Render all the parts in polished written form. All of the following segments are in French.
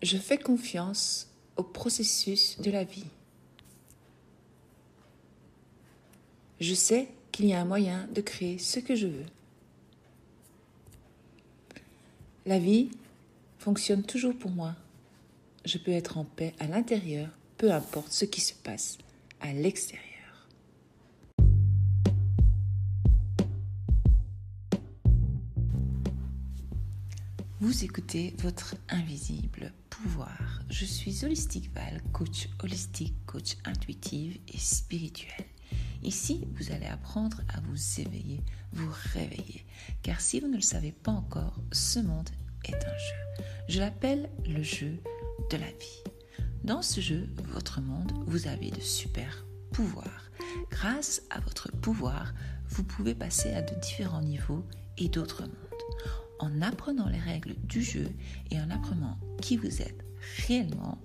Je fais confiance au processus de la vie. Je sais qu'il y a un moyen de créer ce que je veux. La vie fonctionne toujours pour moi. Je peux être en paix à l'intérieur, peu importe ce qui se passe à l'extérieur. Vous écoutez votre invisible pouvoir. Je suis Holistic Val, coach holistique, coach intuitive et spirituel. Ici, vous allez apprendre à vous éveiller, vous réveiller. Car si vous ne le savez pas encore, ce monde est un jeu. Je l'appelle le jeu de la vie. Dans ce jeu, votre monde, vous avez de super pouvoirs. Grâce à votre pouvoir, vous pouvez passer à de différents niveaux et d'autres mondes. En apprenant les règles du jeu et en apprenant qui vous êtes réellement,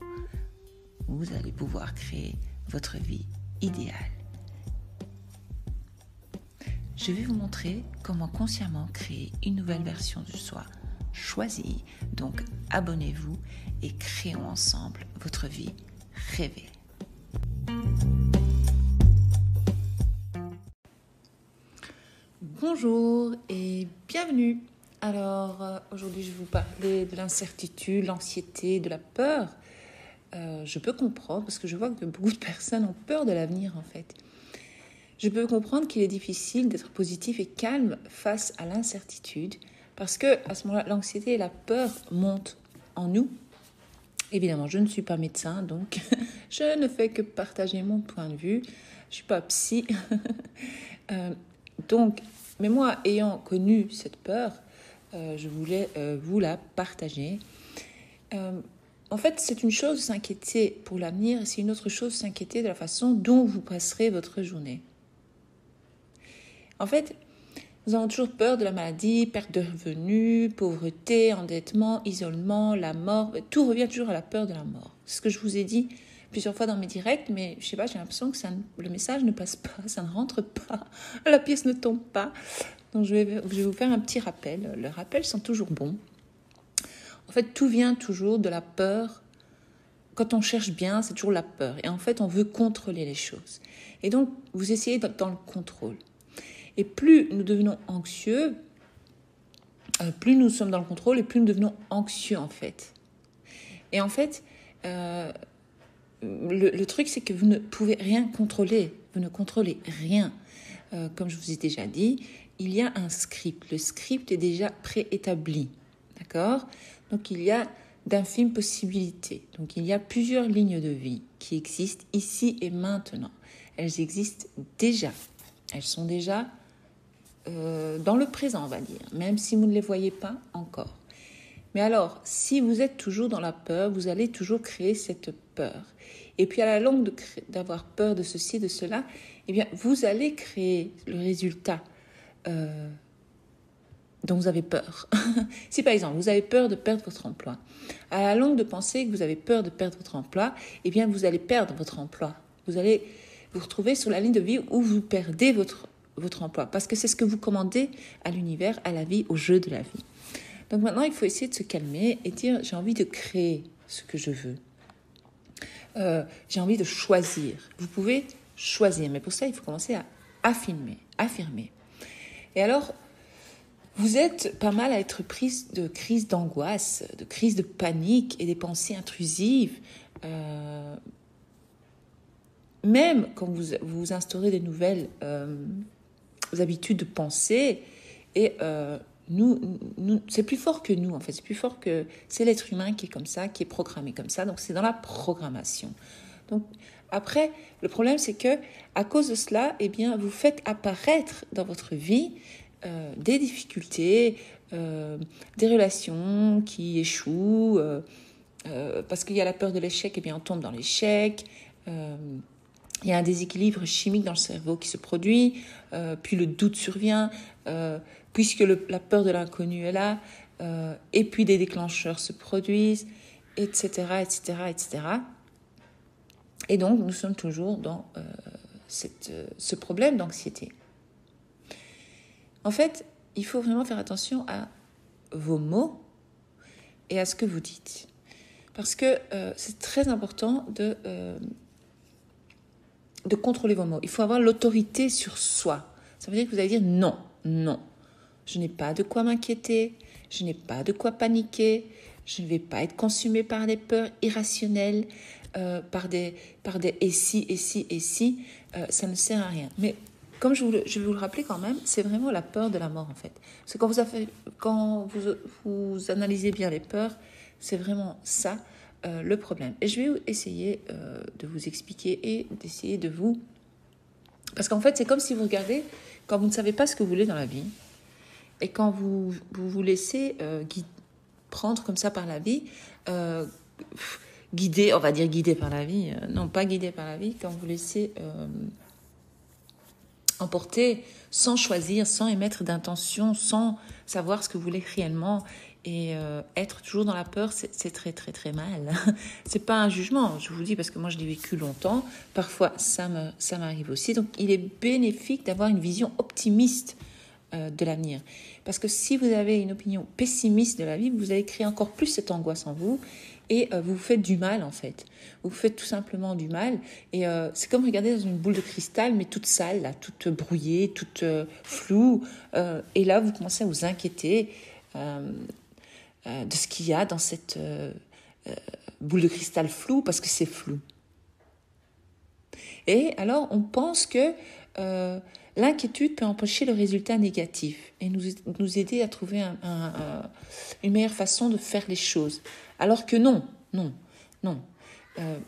vous allez pouvoir créer votre vie idéale. Je vais vous montrer comment consciemment créer une nouvelle version de soi choisie. Donc abonnez-vous et créons ensemble votre vie rêvée. Bonjour et bienvenue. Alors aujourd'hui je vais vous parler de l'incertitude, l'anxiété, de la peur. Je peux comprendre parce que je vois que beaucoup de personnes ont peur de l'avenir en fait. Je peux comprendre qu'il est difficile d'être positif et calme face à l'incertitude parce que à ce moment-là, l'anxiété et la peur montent en nous. Évidemment, je ne suis pas médecin, donc je ne fais que partager mon point de vue. Je ne suis pas psy. Mais moi, ayant connu cette peur, je voulais vous la partager. En fait, c'est une chose s'inquiéter pour l'avenir et c'est une autre chose s'inquiéter de la façon dont vous passerez votre journée. En fait, nous avons toujours peur de la maladie, perte de revenus, pauvreté, endettement, isolement, la mort. Tout revient toujours à la peur de la mort. C'est ce que je vous ai dit plusieurs fois dans mes directs, mais je sais pas, j'ai l'impression que le message ne passe pas, ça ne rentre pas, la pièce ne tombe pas. Donc je vais vous faire un petit rappel. Les rappels sont toujours bons. En fait, tout vient toujours de la peur. Quand on cherche bien, c'est toujours la peur. Et en fait, on veut contrôler les choses. Et donc, vous essayez d'être dans le contrôle. Et plus nous devenons anxieux, plus nous sommes dans le contrôle et plus nous devenons anxieux en fait. Et en fait, le truc c'est que vous ne pouvez rien contrôler. Vous ne contrôlez rien. Comme je vous ai déjà dit, il y a un script. Le script est déjà préétabli. D'accord ? Donc il y a d'infimes possibilités. Donc il y a plusieurs lignes de vie qui existent ici et maintenant. Elles existent déjà. Elles sont déjà dans le présent, on va dire, même si vous ne les voyez pas encore. Mais alors, si vous êtes toujours dans la peur, vous allez toujours créer cette peur. Et puis à la longue d'avoir peur de ceci, de cela, eh bien, vous allez créer le résultat dont vous avez peur. Si par exemple, vous avez peur de perdre votre emploi, à la longue de penser que vous avez peur de perdre votre emploi, eh bien, vous allez perdre votre emploi. Vous allez vous retrouver sur la ligne de vie où vous perdez votre emploi, parce que c'est ce que vous commandez à l'univers, à la vie, au jeu de la vie. Donc maintenant, il faut essayer de se calmer et dire, j'ai envie de créer ce que je veux. J'ai envie de choisir. Vous pouvez choisir, mais pour ça, il faut commencer à affirmer. Et alors, vous êtes pas mal à être prise de crises d'angoisse, de crises de panique et des pensées intrusives. Même quand vous instaurez des nouvelles habitudes de pensée, et c'est plus fort que nous, en fait, c'est l'être humain qui est comme ça, qui est programmé comme ça, donc c'est dans la programmation. Donc après, le problème c'est que à cause de cela, eh bien, vous faites apparaître dans votre vie des difficultés, des relations qui échouent, parce qu'il y a la peur de l'échec, eh bien on tombe dans l'échec. Il y a un déséquilibre chimique dans le cerveau qui se produit, puis le doute survient, puisque la peur de l'inconnu est là, et puis des déclencheurs se produisent, etc., etc., etc. Et donc, nous sommes toujours dans ce problème d'anxiété. En fait, il faut vraiment faire attention à vos mots et à ce que vous dites. Parce que c'est très important de contrôler vos mots. Il faut avoir l'autorité sur soi. Ça veut dire que vous allez dire non, non. Je n'ai pas de quoi m'inquiéter, je n'ai pas de quoi paniquer, je ne vais pas être consumée par des peurs irrationnelles, par des et si, et si, et si. Ça ne sert à rien. Mais comme je vais vous le rappeler quand même, c'est vraiment la peur de la mort en fait. Parce que quand vous analysez bien les peurs, c'est vraiment ça le problème. Et je vais essayer de vous expliquer et d'essayer de vous... Parce qu'en fait, c'est comme si vous regardez, quand vous ne savez pas ce que vous voulez dans la vie, et quand vous laissez prendre comme ça par la vie, guidé, on va dire guidé par la vie, non pas guidé par la vie, quand vous laissez emporter sans choisir, sans émettre d'intention, sans savoir ce que vous voulez réellement, et être toujours dans la peur, c'est très très très mal. C'est pas un jugement, je vous dis, parce que moi je l'ai vécu longtemps, parfois ça m'arrive aussi, donc il est bénéfique d'avoir une vision optimiste de l'avenir. Parce que si vous avez une opinion pessimiste de la vie, vous allez créer encore plus cette angoisse en vous et vous vous faites du mal en fait. Vous faites tout simplement du mal et c'est comme regarder dans une boule de cristal mais toute sale, là, toute brouillée, toute floue et là vous commencez à vous inquiéter de ce qu'il y a dans cette boule de cristal floue parce que c'est flou. Et alors on pense que l'inquiétude peut empêcher le résultat négatif et nous aider à trouver une meilleure façon de faire les choses. Alors que non.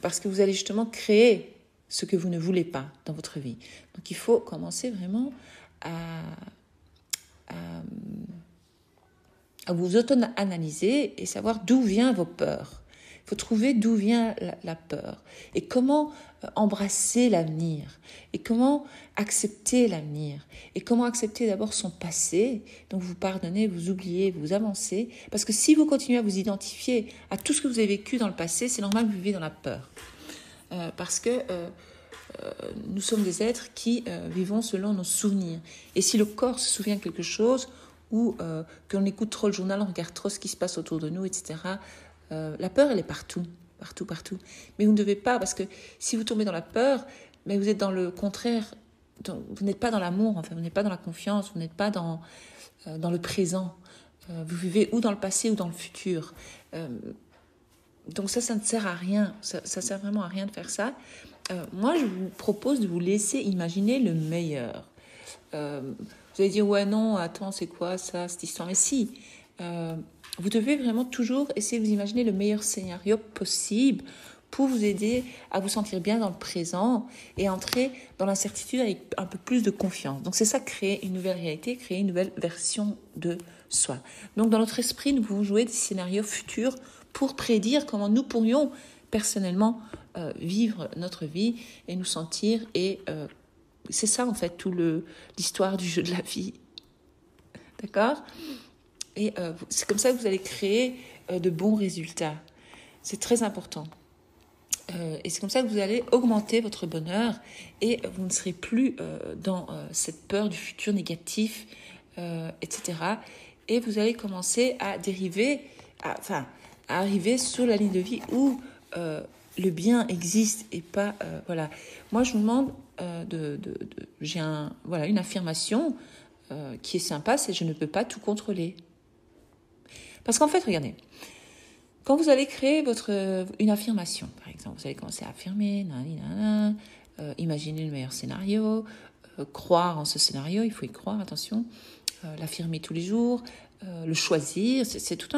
Parce que vous allez justement créer ce que vous ne voulez pas dans votre vie. Donc il faut commencer vraiment à vous auto-analyser et savoir d'où viennent vos peurs. Il faut trouver d'où vient la peur et comment embrasser l'avenir et comment accepter l'avenir et comment accepter d'abord son passé. Donc vous pardonnez, vous oubliez, vous avancez. Parce que si vous continuez à vous identifier à tout ce que vous avez vécu dans le passé, c'est normal que vous vivez dans la peur. Parce que nous sommes des êtres qui vivons selon nos souvenirs. Et si le corps se souvient de quelque chose ou qu'on écoute trop le journal, on regarde trop ce qui se passe autour de nous, etc., la peur, elle est partout. Mais vous ne devez pas, parce que si vous tombez dans la peur, mais vous êtes dans le contraire, vous n'êtes pas dans l'amour, enfin, vous n'êtes pas dans la confiance, vous n'êtes pas dans le présent. Vous vivez ou dans le passé ou dans le futur. Donc ça ne sert à rien. Ça sert vraiment à rien de faire ça. Moi, je vous propose de vous laisser imaginer le meilleur. Vous allez dire, ouais, non, attends, c'est quoi ça, cette histoire? Mais si, vous devez vraiment toujours essayer de vous imaginer le meilleur scénario possible pour vous aider à vous sentir bien dans le présent et entrer dans l'incertitude avec un peu plus de confiance. Donc c'est ça, créer une nouvelle réalité, créer une nouvelle version de soi. Donc dans notre esprit, nous pouvons jouer des scénarios futurs pour prédire comment nous pourrions personnellement vivre notre vie et nous sentir. Et c'est ça en fait l'histoire du jeu de la vie. D'accord ? Et c'est comme ça que vous allez créer de bons résultats. C'est très important. Et c'est comme ça que vous allez augmenter votre bonheur et vous ne serez plus dans cette peur du futur négatif, etc. Et vous allez commencer à dériver, à arriver sur la ligne de vie où le bien existe et pas... voilà. Moi, je vous demande j'ai une affirmation qui est sympa, c'est « je ne peux pas tout contrôler ». Parce qu'en fait, regardez, quand vous allez créer une affirmation, par exemple, vous allez commencer à affirmer, imaginer le meilleur scénario, croire en ce scénario, il faut y croire, attention, l'affirmer tous les jours, le choisir, c'est toute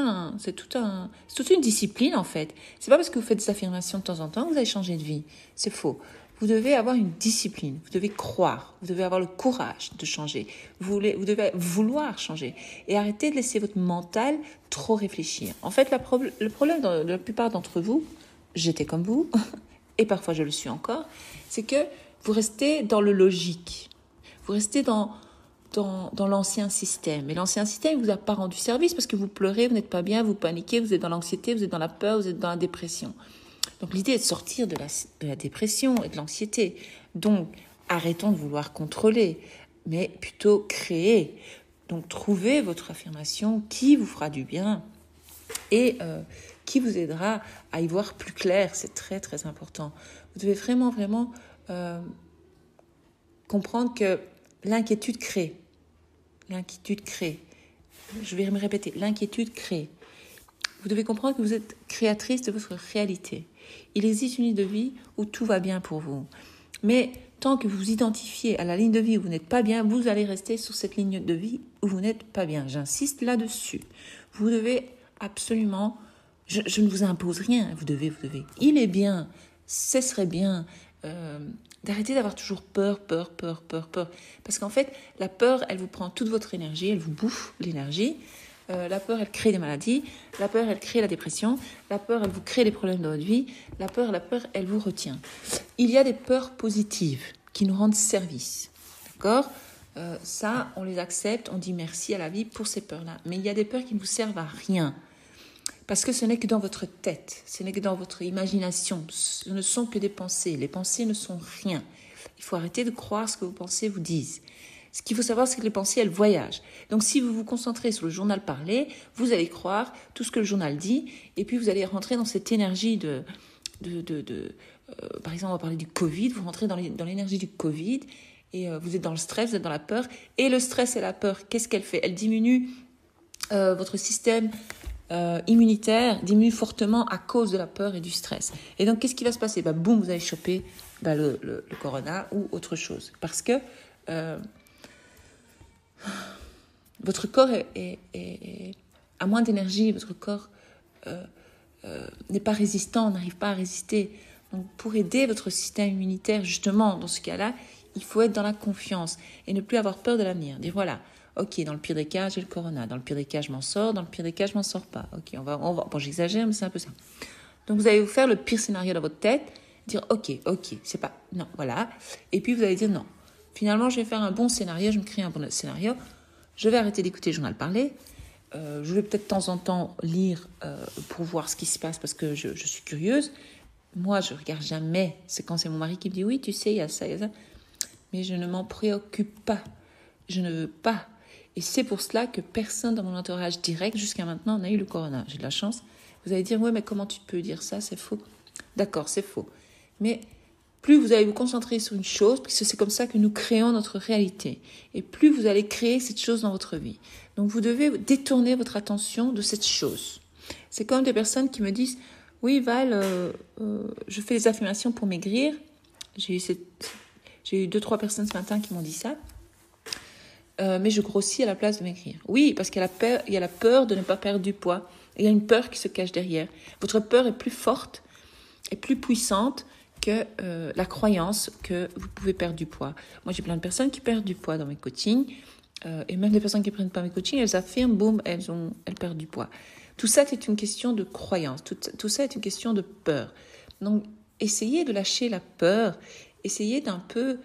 une discipline en fait. C'est pas parce que vous faites des affirmations de temps en temps que vous allez changer de vie, c'est faux. Vous devez avoir une discipline, vous devez croire, vous devez avoir le courage de changer, vous devez vouloir changer et arrêter de laisser votre mental trop réfléchir. En fait, le problème de la plupart d'entre vous, j'étais comme vous, et parfois je le suis encore, c'est que vous restez dans le logique, vous restez dans l'ancien système. Et l'ancien système ne vous a pas rendu service parce que vous pleurez, vous n'êtes pas bien, vous paniquez, vous êtes dans l'anxiété, vous êtes dans la peur, vous êtes dans la dépression. Donc l'idée est de sortir de la dépression et de l'anxiété. Donc arrêtons de vouloir contrôler, mais plutôt créer. Donc trouvez votre affirmation qui vous fera du bien et qui vous aidera à y voir plus clair. C'est très, très important. Vous devez vraiment, vraiment comprendre que l'inquiétude crée. L'inquiétude crée. Je vais me répéter, l'inquiétude crée. Vous devez comprendre que vous êtes créatrice de votre réalité. Il existe une ligne de vie où tout va bien pour vous. Mais tant que vous vous identifiez à la ligne de vie où vous n'êtes pas bien, vous allez rester sur cette ligne de vie où vous n'êtes pas bien. J'insiste là-dessus. Vous devez absolument... Je ne vous impose rien, vous devez. Il est bien, ce serait bien d'arrêter d'avoir toujours peur. Parce qu'en fait, la peur, elle vous prend toute votre énergie, elle vous bouffe l'énergie. La peur, elle crée des maladies. La peur, elle crée la dépression. La peur, elle vous crée des problèmes dans votre vie. La peur, elle vous retient. Il y a des peurs positives qui nous rendent service. D'accord ? Ça, on les accepte, on dit merci à la vie pour ces peurs-là. Mais il y a des peurs qui ne vous servent à rien. Parce que ce n'est que dans votre tête, ce n'est que dans votre imagination. Ce ne sont que des pensées. Les pensées ne sont rien. Il faut arrêter de croire ce que vos pensées vous disent. Ce qu'il faut savoir, c'est que les pensées, elles voyagent. Donc, si vous vous concentrez sur le journal parlé, vous allez croire tout ce que le journal dit, et puis vous allez rentrer dans cette énergie par exemple, on va parler du Covid, vous rentrez dans l'énergie du Covid, et vous êtes dans le stress, vous êtes dans la peur, et le stress et la peur, qu'est-ce qu'elle fait ? Elle diminue votre système immunitaire, diminue fortement à cause de la peur et du stress. Et donc, qu'est-ce qui va se passer ? Boum, vous allez choper le corona ou autre chose. Parce que votre corps a moins d'énergie, votre corps n'est pas résistant, n'arrive pas à résister. Donc, pour aider votre système immunitaire, justement, dans ce cas-là, il faut être dans la confiance et ne plus avoir peur de l'avenir. Dire voilà, ok, dans le pire des cas, j'ai le corona. Dans le pire des cas, je m'en sors. Dans le pire des cas, je m'en sors pas. Ok, on va. Bon, j'exagère, mais c'est un peu ça. Donc, vous allez vous faire le pire scénario dans votre tête, dire ok, c'est pas, non, voilà. Et puis, vous allez dire non. Finalement, je vais faire un bon scénario, je me crée un bon scénario. Je vais arrêter d'écouter le journal parler. Je vais peut-être de temps en temps lire pour voir ce qui se passe parce que je suis curieuse. Moi, je ne regarde jamais. C'est quand c'est mon mari qui me dit oui, tu sais, il y a ça. Mais je ne m'en préoccupe pas. Je ne veux pas. Et c'est pour cela que personne dans mon entourage direct, jusqu'à maintenant, n'a eu le corona. J'ai de la chance. Vous allez dire, ouais, mais comment tu peux dire ça ? C'est faux. D'accord, c'est faux. Mais plus vous allez vous concentrer sur une chose, parce que c'est comme ça que nous créons notre réalité. Et plus vous allez créer cette chose dans votre vie. Donc, vous devez détourner votre attention de cette chose. C'est comme des personnes qui me disent, oui, Val, je fais des affirmations pour maigrir. J'ai eu 2-3 personnes ce matin qui m'ont dit ça. Mais je grossis à la place de maigrir. Oui, parce qu'il y a la peur de ne pas perdre du poids. Il y a une peur qui se cache derrière. Votre peur est plus forte et plus puissante que la croyance que vous pouvez perdre du poids. Moi, j'ai plein de personnes qui perdent du poids dans mes coachings. Et même des personnes qui ne prennent pas mes coachings, elles affirment, boum, elles perdent du poids. Tout ça, c'est une question de croyance. Tout ça est une question de peur. Donc, essayez de lâcher la peur. Essayez d'un peu...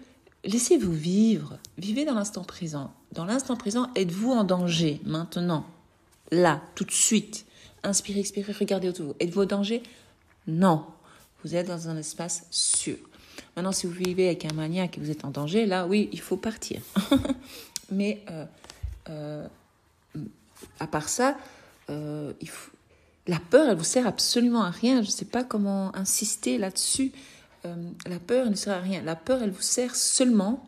Laissez-vous vivre. Vivez dans l'instant présent. Dans l'instant présent, êtes-vous en danger maintenant ? Là, tout de suite. Inspirez, expirez, regardez autour de vous. Êtes-vous en danger ? Non. Vous êtes dans un espace sûr. Maintenant, si vous vivez avec un maniaque et vous êtes en danger, là, oui, il faut partir. Mais à part ça, la peur, elle vous sert absolument à rien. Je ne sais pas comment insister là-dessus. La peur ne sert à rien. La peur, elle vous sert seulement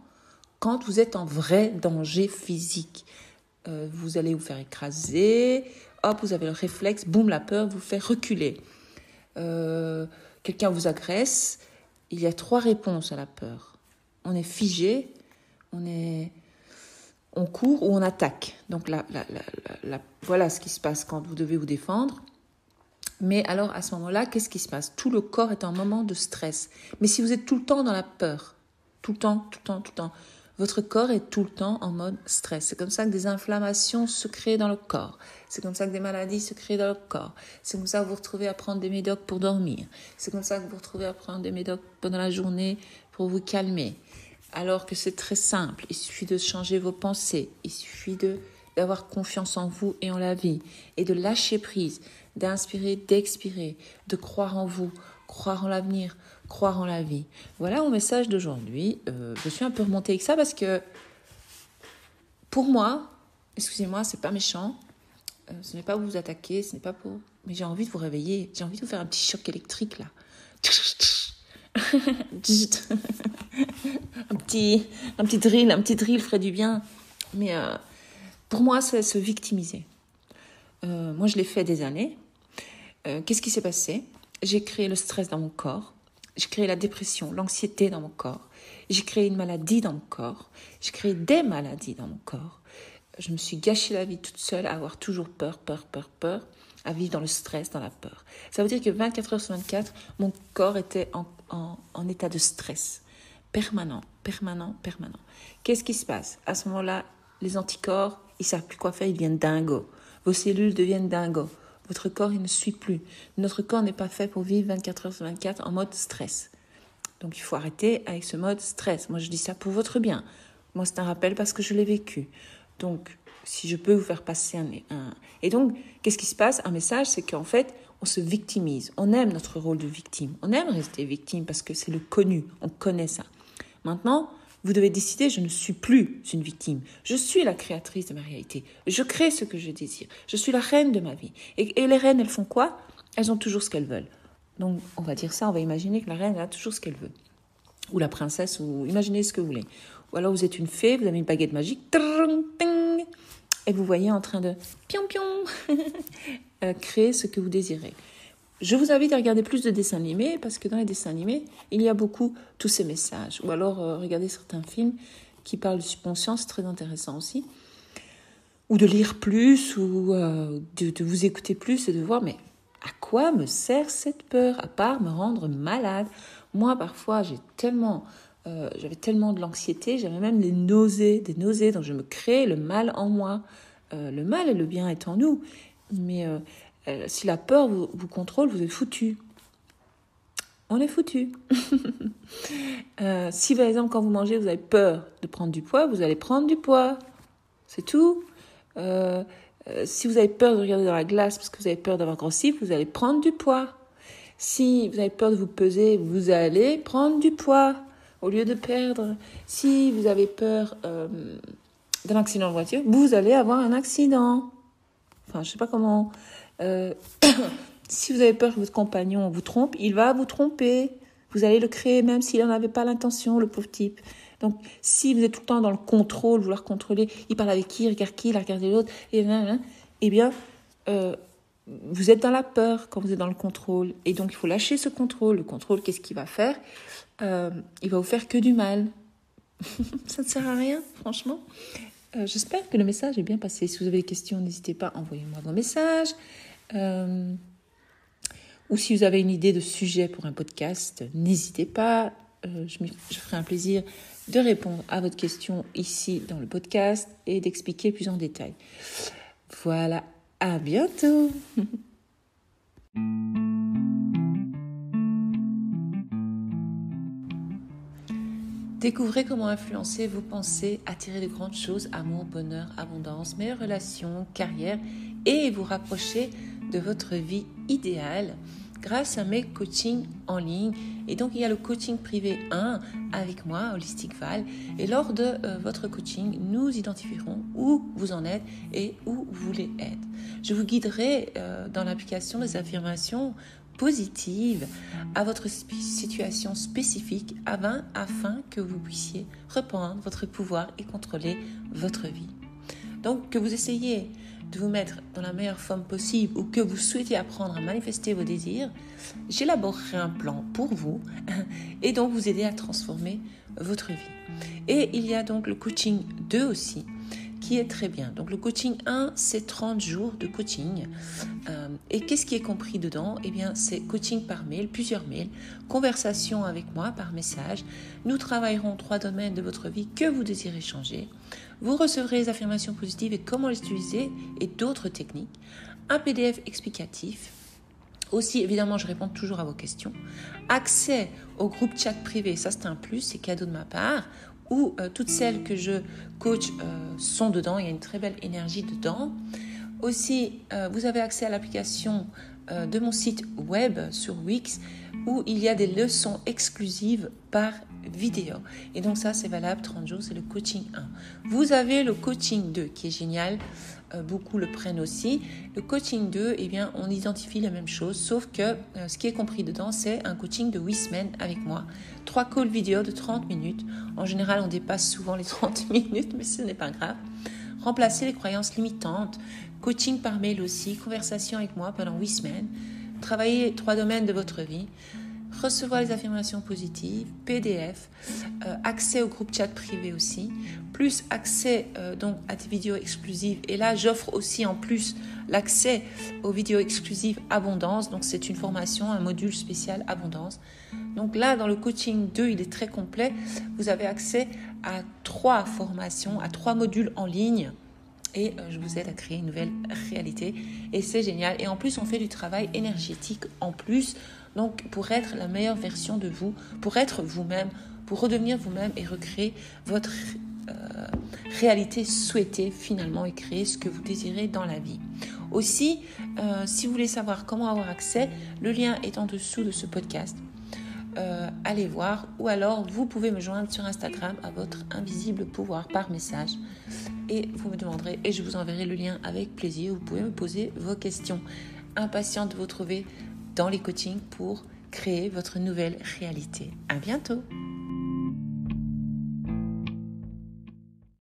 quand vous êtes en vrai danger physique. Vous allez vous faire écraser, hop, vous avez le réflexe, boum, la peur vous fait reculer. Quelqu'un vous agresse, il y a 3 réponses à la peur. On est figé, on court ou on attaque. Donc voilà ce qui se passe quand vous devez vous défendre. Mais alors, à ce moment-là, qu'est-ce qui se passe ? Tout le corps est en moment de stress. Mais si vous êtes tout le temps dans la peur, tout le temps, votre corps est tout le temps en mode stress. C'est comme ça que des inflammations se créent dans le corps. C'est comme ça que des maladies se créent dans le corps. C'est comme ça que vous vous retrouvez à prendre des médocs pour dormir. C'est comme ça que vous vous retrouvez à prendre des médocs pendant la journée pour vous calmer. Alors que c'est très simple. Il suffit de changer vos pensées. Il suffit d'avoir confiance en vous et en la vie. Et de lâcher prise. D'inspirer, d'expirer, de croire en vous, croire en l'avenir, croire en la vie. Voilà mon message d'aujourd'hui. Je suis un peu remontée avec ça parce que pour moi, excusez-moi, c'est pas méchant, Ce n'est pas pour vous attaquer, ce n'est pas pour... Mais j'ai envie de vous réveiller, j'ai envie de vous faire un petit choc électrique, là. un petit drill ferait du bien. Mais pour moi, c'est se victimiser. Moi, je l'ai fait des années. Qu'est-ce qui s'est passé? J'ai créé le stress dans mon corps. J'ai créé la dépression, l'anxiété dans mon corps. J'ai créé une maladie dans mon corps. J'ai créé des maladies dans mon corps. Je me suis gâché la vie toute seule à avoir toujours peur, à vivre dans le stress, dans la peur. Ça veut dire que 24 heures sur 24, mon corps était en état de stress. Permanent. Qu'est-ce qui se passe? À ce moment-là, les anticorps, ils ne savent plus quoi faire, ils deviennent dingos. Vos cellules deviennent dingos. Votre corps, il ne suit plus. Notre corps n'est pas fait pour vivre 24 heures sur 24 en mode stress. Donc, il faut arrêter avec ce mode stress. Moi, je dis ça pour votre bien. Moi, c'est un rappel parce que je l'ai vécu. Donc, si je peux vous faire passer un... Et donc, qu'est-ce qui se passe? Un message, c'est qu'en fait, on se victimise. On aime notre rôle de victime. On aime rester victime parce que c'est le connu. On connaît ça. Maintenant, vous devez décider, je ne suis plus une victime. Je suis la créatrice de ma réalité. Je crée ce que je désire. Je suis la reine de ma vie. Et les reines, elles font quoi? Elles ont toujours ce qu'elles veulent. Donc, on va dire ça, on va imaginer que la reine, elle a toujours ce qu'elle veut. Ou la princesse, ou imaginez ce que vous voulez. Ou alors, vous êtes une fée, vous avez une baguette magique, et vous voyez en train de créer ce que vous désirez. Je vous invite à regarder plus de dessins animés, parce que dans les dessins animés, il y a beaucoup tous ces messages. Ou alors, regardez certains films qui parlent du subconscient, c'est très intéressant aussi. Ou de lire plus, ou de vous écouter plus et de voir, mais à quoi me sert cette peur, à part me rendre malade? Moi, parfois, j'avais tellement de l'anxiété, j'avais même des nausées, donc je me crée le mal en moi. Le mal et le bien est en nous, mais si la peur vous contrôle, vous êtes foutu. On est foutu. Si par exemple, quand vous mangez, vous avez peur de prendre du poids, vous allez prendre du poids. C'est tout. Si vous avez peur de regarder dans la glace parce que vous avez peur d'avoir grossi, vous allez prendre du poids. Si vous avez peur de vous peser, vous allez prendre du poids au lieu de perdre. Si vous avez peur d'un accident de voiture, vous allez avoir un accident. Enfin, je ne sais pas comment... si vous avez peur que votre compagnon vous trompe, il va vous tromper. Vous allez le créer même s'il n'en avait pas l'intention, le pauvre type. Donc, si vous êtes tout le temps dans le contrôle, vouloir contrôler, il parle avec qui, il regarde l'autre, eh bien, vous êtes dans la peur quand vous êtes dans le contrôle. Et donc, il faut lâcher ce contrôle. Le contrôle, qu'est-ce qu'il va faire? Il va vous faire que du mal. Ça ne sert à rien, franchement. J'espère que le message est bien passé. Si vous avez des questions, n'hésitez pas, envoyez-moi vos messages. Ou si vous avez une idée de sujet pour un podcast, n'hésitez pas. Je ferai un plaisir de répondre à votre question ici dans le podcast et d'expliquer plus en détail. Voilà, à bientôt. Découvrez comment influencer vos pensées, attirer de grandes choses, amour, bonheur, abondance, meilleures relations, carrière et vous rapprocher de votre vie idéale grâce à mes coachings en ligne. Et donc, il y a le coaching privé 1 avec moi, Holistic Val. Et lors de votre coaching, nous identifierons où vous en êtes et où vous voulez être. Je vous guiderai dans l'application des affirmations positives à votre situation spécifique afin que vous puissiez reprendre votre pouvoir et contrôler votre vie. Donc, que vous essayez de vous mettre dans la meilleure forme possible ou que vous souhaitez apprendre à manifester vos désirs, j'élaborerai un plan pour vous et donc vous aider à transformer votre vie. Et il y a donc le coaching 2 aussi, qui est très bien. Donc le coaching 1, c'est 30 jours de coaching. Et qu'est-ce qui est compris dedans? Eh bien, c'est coaching par mail, plusieurs mails, conversation avec moi par message. Nous travaillerons 3 domaines de votre vie que vous désirez changer. Vous recevrez les affirmations positives et comment les utiliser et d'autres techniques. Un PDF explicatif. Aussi, évidemment, je réponds toujours à vos questions. Accès au groupe chat privé, ça c'est un plus, c'est cadeau de ma part. Où toutes celles que je coach sont dedans, il y a une très belle énergie dedans. Aussi, vous avez accès à l'application de mon site web sur Wix où il y a des leçons exclusives par vidéo. Et donc ça, c'est valable 30 jours, c'est le coaching 1. Vous avez le coaching 2 qui est génial. Beaucoup le prennent aussi. Le coaching 2, eh bien, on identifie la même chose, sauf que ce qui est compris dedans, c'est un coaching de 8 semaines avec moi. 3 calls vidéo de 30 minutes. En général, on dépasse souvent les 30 minutes, mais ce n'est pas grave. Remplacer les croyances limitantes. Coaching par mail aussi. Conversation avec moi pendant 8 semaines. Travailler 3 domaines de votre vie. Recevoir les affirmations positives, PDF, accès au groupe chat privé aussi, plus accès donc à des vidéos exclusives. Et là, j'offre aussi en plus l'accès aux vidéos exclusives Abondance. Donc, c'est une formation, un module spécial Abondance. Donc là, dans le coaching 2, il est très complet. Vous avez accès à 3 formations, à 3 modules en ligne. Et je vous aide à créer une nouvelle réalité. Et c'est génial. Et en plus, on fait du travail énergétique en plus. Donc, pour être la meilleure version de vous, pour être vous-même, pour redevenir vous-même et recréer votre réalité souhaitée finalement et créer ce que vous désirez dans la vie. Aussi, si vous voulez savoir comment avoir accès, le lien est en dessous de ce podcast. Allez voir, ou alors vous pouvez me joindre sur Instagram à votre invisible pouvoir par message et vous me demanderez et je vous enverrai le lien avec plaisir. Vous pouvez me poser vos questions. Impatiente de vous trouver dans les coachings pour créer votre nouvelle réalité. À bientôt.